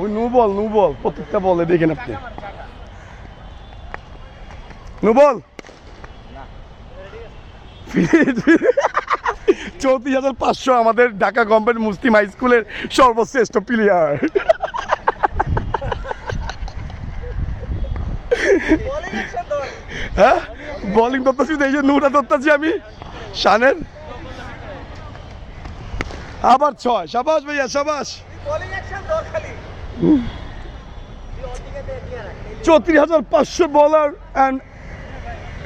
ওই no ball প্রত্যেকটা বলে দেখেন আপনি নো বল 34,500 আমাদের ঢাকা গভর্নমেন্ট মুসলিম হাই স্কুলের সর্বশ্রেষ্ঠ প্লেয়ার হ্যাঁ বোলিং ধরতেছি এই যে নুটা ধরতেছি আমি শানের আবার 6 শাবাশ ভাইয়া শাবাশ 34,500 বলার অ্যান্ড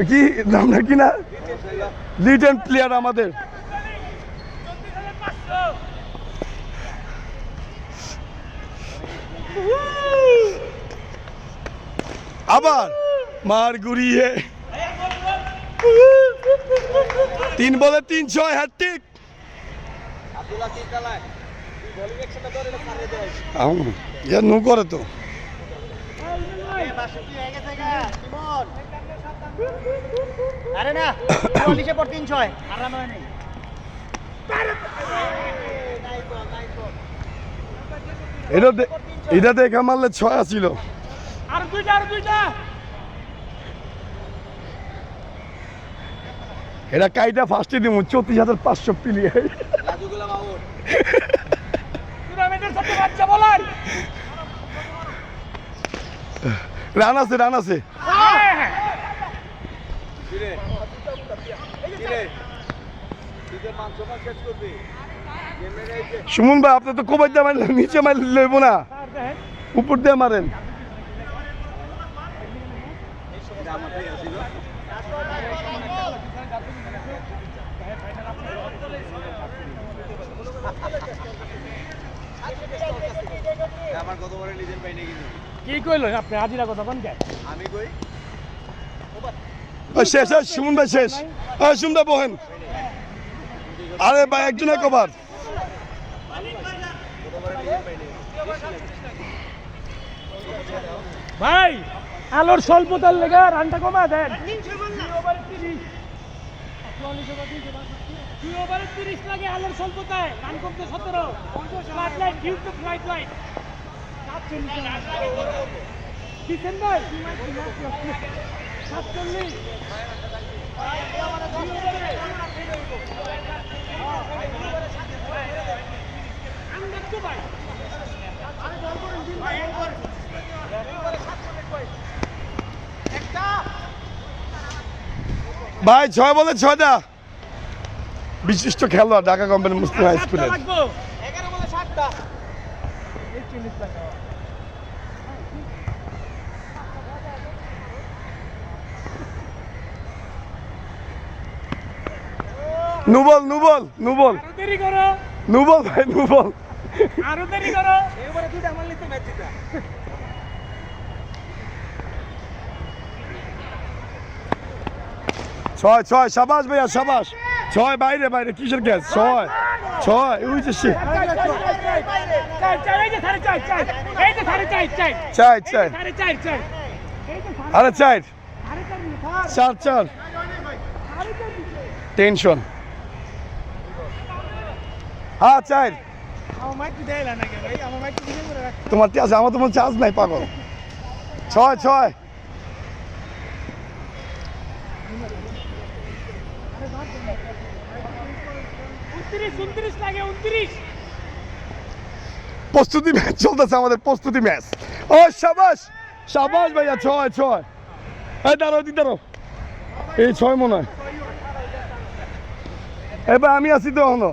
কি নামটা কি না লিজেন্ড প্লেয়ার আমাদের আবার মার গুড়িয়ে 3 বলে 3-6 হ্যাটট্রিক নো করে তো আরে না 40 পর 3-6 হারানো হয় নাই এটা দেখা মারলে 6 আছিল আর দুইটা এটা কাইটা ফার্স্টে দিব 34,500 প্লেয়ার টুর্নামেন্টের সবচেয়ে বাচ্চা বলার রান আছে সুমন ভাই আপনি তো কোবাই দিয়ে মারলেন নিচে মার লইব না উপর দিয়ে মারেন কি কইল আপনি আজিরা কথা বলেন কে আমি কই শেষ সুমন ভাই শেষ সুমন ভাই বহেন আরে ভাই একজনে কভার ভাই আলোর স্বল্পতার লেগে রানটা কমা দেন 2 ওভারে 30 লাগে আলোর স্বল্পতায় রান কমতে 17 flight light due to flight light December 47 ভাই 6 বলে 6টা বিশিষ্ট খেলোয়াড় ঢাকা গভর্নমেন্ট মুসলিম হাই স্কুলের 11 বলে 7টা নুবল দেরি করো নুবল ভাই নুবল আরো দেরি করো এবারে দুইটা মারলে তো ম্যাচ জিতা ছয় শাবাশ ভাইয়া শাবাশ 6 বাইরে কিসের গ্যাস 6 ওই যে সে চাই আরে 4 টেনশন হ্যাঁ 4 তোমার আছে আমার তোমার চার্জ নাই পাগল 6 প্রস্তুতি ম্যাচ চলতেছে আমাদের প্রস্তুতি ম্যাচ ও শাবাশ ভাইয়া 6 এই দাঁড়ো এই 6 মনে হয় এবার আমি আছি তো এখনো